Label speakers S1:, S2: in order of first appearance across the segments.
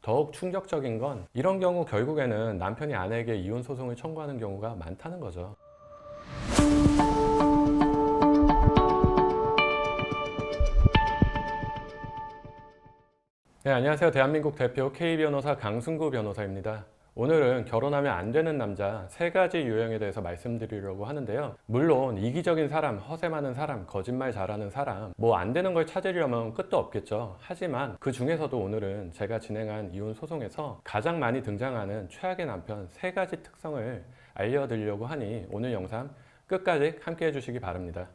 S1: 더욱 충격적인 건 이런 경우 결국에는 남편이 아내에게 이혼 소송을 청구하는 경우가 많다는 거죠. 네, 안녕하세요. 대한민국 대표 K변호사 강승구 변호사입니다. 오늘은 결혼하면 안 되는 남자 3가지 유형에 대해서 말씀드리려고 하는데요. 물론 이기적인 사람, 허세 많은 사람, 거짓말 잘하는 사람, 뭐 안 되는 걸 찾으려면 끝도 없겠죠. 하지만 그 중에서도 오늘은 제가 진행한 이혼 소송에서 가장 많이 등장하는 최악의 남편 3가지 특성을 알려드리려고 하니 오늘 영상 끝까지 함께 해주시기 바랍니다.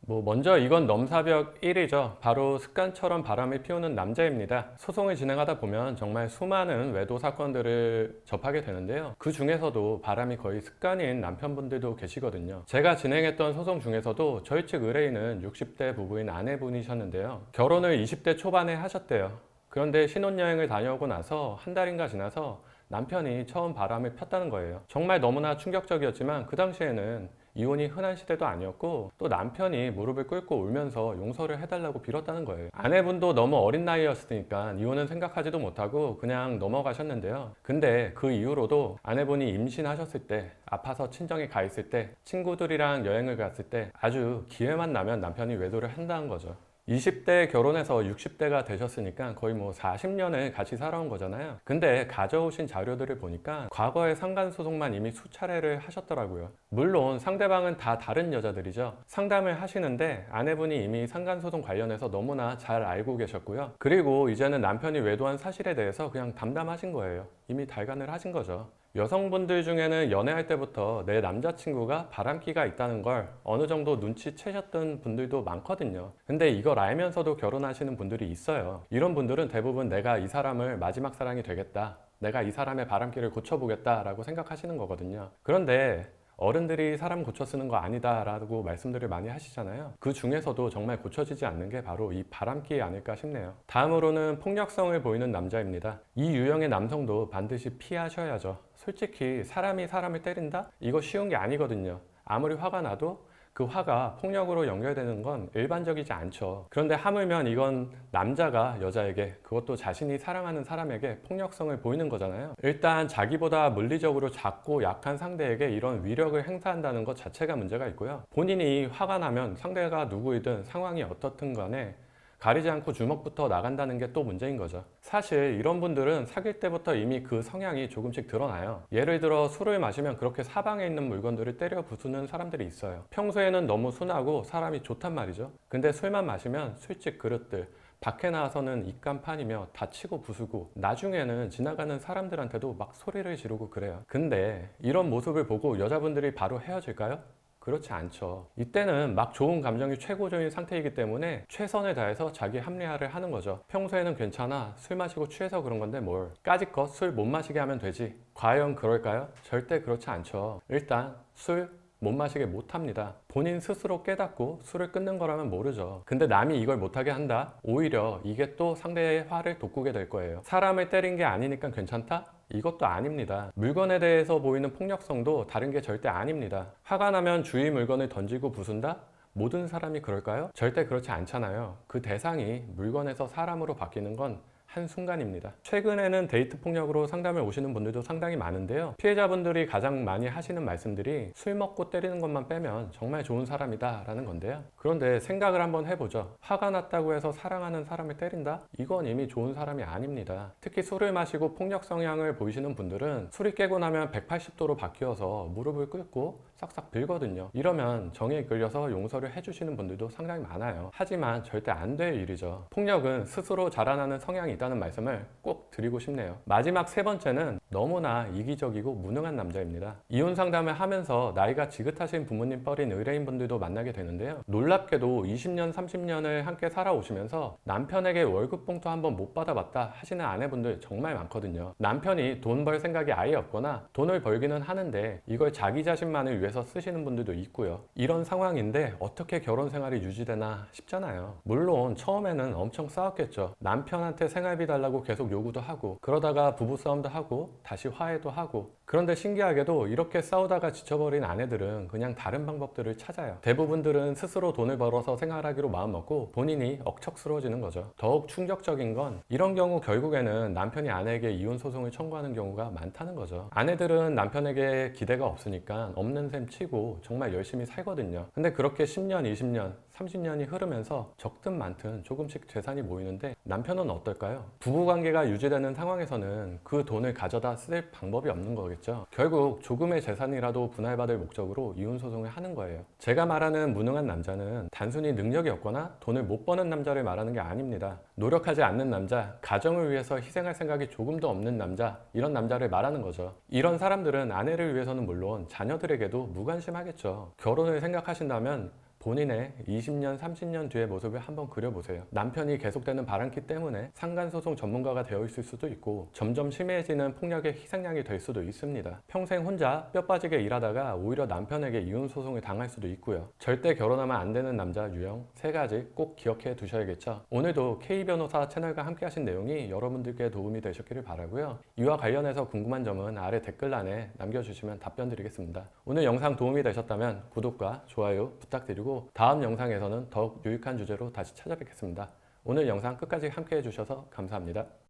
S1: 먼저 이건 넘사벽 1이죠. 바로 습관처럼 바람을 피우는 남자입니다. 소송을 진행하다 보면 정말 수많은 외도 사건들을 접하게 되는데요. 그 중에서도 바람이 거의 습관인 남편분들도 계시거든요. 제가 진행했던 소송 중에서도 저희 측 의뢰인은 60대 부부인 아내분이셨는데요. 결혼을 20대 초반에 하셨대요. 그런데 신혼여행을 다녀오고 나서 한 달인가 지나서 남편이 처음 바람을 폈다는 거예요. 정말 너무나 충격적이었지만 그 당시에는 이혼이 흔한 시대도 아니었고 또 남편이 무릎을 꿇고 울면서 용서를 해달라고 빌었다는 거예요. 아내분도 너무 어린 나이였으니까 이혼은 생각하지도 못하고 그냥 넘어가셨는데요. 근데 그 이후로도 아내분이 임신하셨을 때, 아파서 친정에 가 있을 때, 친구들이랑 여행을 갔을 때 아주 기회만 나면 남편이 외도를 한다는 거죠. 20대에 결혼해서 60대가 되셨으니까 거의 40년을 같이 살아온 거잖아요. 근데 가져오신 자료들을 보니까 과거의 상간소송만 이미 수차례를 하셨더라고요. 물론 상대방은 다 다른 여자들이죠. 상담을 하시는데 아내분이 이미 상간소송 관련해서 너무나 잘 알고 계셨고요. 그리고 이제는 남편이 외도한 사실에 대해서 그냥 담담하신 거예요. 이미 달간을 하신 거죠. 여성분들 중에는 연애할 때부터 내 남자친구가 바람기가 있다는 걸 어느 정도 눈치채셨던 분들도 많거든요. 근데 이걸 알면서도 결혼하시는 분들이 있어요. 이런 분들은 대부분 내가 이 사람을 마지막 사랑이 되겠다, 내가 이 사람의 바람기를 고쳐보겠다 라고 생각하시는 거거든요. 그런데 어른들이 사람 고쳐 쓰는 거 아니다 라고 말씀들을 많이 하시잖아요. 그 중에서도 정말 고쳐지지 않는 게 바로 이 바람기 아닐까 싶네요. 다음으로는 폭력성을 보이는 남자입니다. 이 유형의 남성도 반드시 피하셔야죠. 솔직히 사람이 사람을 때린다? 이거 쉬운 게 아니거든요. 아무리 화가 나도 그 화가 폭력으로 연결되는 건 일반적이지 않죠. 그런데 하물며 이건 남자가 여자에게, 그것도 자신이 사랑하는 사람에게 폭력성을 보이는 거잖아요. 일단 자기보다 물리적으로 작고 약한 상대에게 이런 위력을 행사한다는 것 자체가 문제가 있고요. 본인이 화가 나면 상대가 누구이든 상황이 어떻든 간에 가리지 않고 주먹부터 나간다는 게 또 문제인 거죠. 사실 이런 분들은 사귈 때부터 이미 그 성향이 조금씩 드러나요. 예를 들어 술을 마시면 그렇게 사방에 있는 물건들을 때려 부수는 사람들이 있어요. 평소에는 너무 순하고 사람이 좋단 말이죠. 근데 술만 마시면 술집 그릇들, 밖에 나와서는 입간판이며 다치고 부수고 나중에는 지나가는 사람들한테도 막 소리를 지르고 그래요. 근데 이런 모습을 보고 여자분들이 바로 헤어질까요? 그렇지 않죠. 이때는 막 좋은 감정이 최고조인 상태이기 때문에 최선을 다해서 자기 합리화를 하는 거죠. 평소에는 괜찮아, 술 마시고 취해서 그런 건데 뭘, 까짓것 술 못 마시게 하면 되지. 과연 그럴까요? 절대 그렇지 않죠. 일단 술 못 마시게 못합니다. 본인 스스로 깨닫고 술을 끊는 거라면 모르죠. 근데 남이 이걸 못하게 한다? 오히려 이게 또 상대의 화를 돋구게 될 거예요. 사람을 때린 게 아니니까 괜찮다? 이것도 아닙니다. 물건에 대해서 보이는 폭력성도 다른 게 절대 아닙니다. 화가 나면 주위 물건을 던지고 부순다? 모든 사람이 그럴까요? 절대 그렇지 않잖아요. 그 대상이 물건에서 사람으로 바뀌는 건 한순간입니다. 최근에는 데이트 폭력으로 상담을 오시는 분들도 상당히 많은데요. 피해자분들이 가장 많이 하시는 말씀들이 술 먹고 때리는 것만 빼면 정말 좋은 사람이다 라는 건데요. 그런데 생각을 한번 해보죠. 화가 났다고 해서 사랑하는 사람을 때린다? 이건 이미 좋은 사람이 아닙니다. 특히 술을 마시고 폭력 성향을 보이시는 분들은 술이 깨고 나면 180도로 바뀌어서 무릎을 꿇고 싹싹 빌거든요. 이러면 정에 이끌려서 용서를 해주시는 분들도 상당히 많아요. 하지만 절대 안 될 일이죠. 폭력은 스스로 자라나는 성향이 있다는 말씀을 꼭 드리고 싶네요. 마지막 3번째는 너무나 이기적이고 무능한 남자입니다. 이혼 상담을 하면서 나이가 지긋하신 부모님 뻘인 의뢰인분들도 만나게 되는데요. 놀랍게도 20년, 30년을 함께 살아오시면서 남편에게 월급 봉투 한번 못 받아봤다 하시는 아내분들 정말 많거든요. 남편이 돈 벌 생각이 아예 없거나 돈을 벌기는 하는데 이걸 자기 자신만을 위해서 쓰시는 분들도 있고요. 이런 상황인데 어떻게 결혼 생활이 유지되나 싶잖아요. 물론 처음에는 엄청 싸웠겠죠. 남편한테 생활비 달라고 계속 요구도 하고, 그러다가 부부싸움도 하고, 다시 화해도 하고. 그런데 신기하게도 이렇게 싸우다가 지쳐버린 아내들은 그냥 다른 방법들을 찾아요. 대부분들은 스스로 돈을 벌어서 생활하기로 마음먹고 본인이 억척스러워지는 거죠. 더욱 충격적인 건 이런 경우 결국에는 남편이 아내에게 이혼 소송을 청구하는 경우가 많다는 거죠. 아내들은 남편에게 기대가 없으니까 없는 셈 치고 정말 열심히 살거든요. 근데 그렇게 10년, 20년, 30년이 흐르면서 적든 많든 조금씩 재산이 모이는데 남편은 어떨까요? 부부관계가 유지되는 상황에서는 그 돈을 가져다 쓸 방법이 없는 거겠죠. 결국 조금의 재산이라도 분할받을 목적으로 이혼소송을 하는 거예요. 제가 말하는 무능한 남자는 단순히 능력이 없거나 돈을 못 버는 남자를 말하는 게 아닙니다. 노력하지 않는 남자, 가정을 위해서 희생할 생각이 조금도 없는 남자, 이런 남자를 말하는 거죠. 이런 사람들은 아내를 위해서는 물론 자녀들에게도 무관심하겠죠. 결혼을 생각하신다면 본인의 20년, 30년 뒤의 모습을 한번 그려보세요. 남편이 계속되는 바람기 때문에 상간소송 전문가가 되어 있을 수도 있고 점점 심해지는 폭력의 희생양이 될 수도 있습니다. 평생 혼자 뼈 빠지게 일하다가 오히려 남편에게 이혼소송을 당할 수도 있고요. 절대 결혼하면 안 되는 남자 유형 3가지 꼭 기억해 두셔야겠죠. 오늘도 K변호사 채널과 함께 하신 내용이 여러분들께 도움이 되셨기를 바라고요. 이와 관련해서 궁금한 점은 아래 댓글란에 남겨주시면 답변 드리겠습니다. 오늘 영상 도움이 되셨다면 구독과 좋아요 부탁드리고 다음 영상에서는 더욱 유익한 주제로 다시 찾아뵙겠습니다. 오늘 영상 끝까지 함께 해주셔서 감사합니다.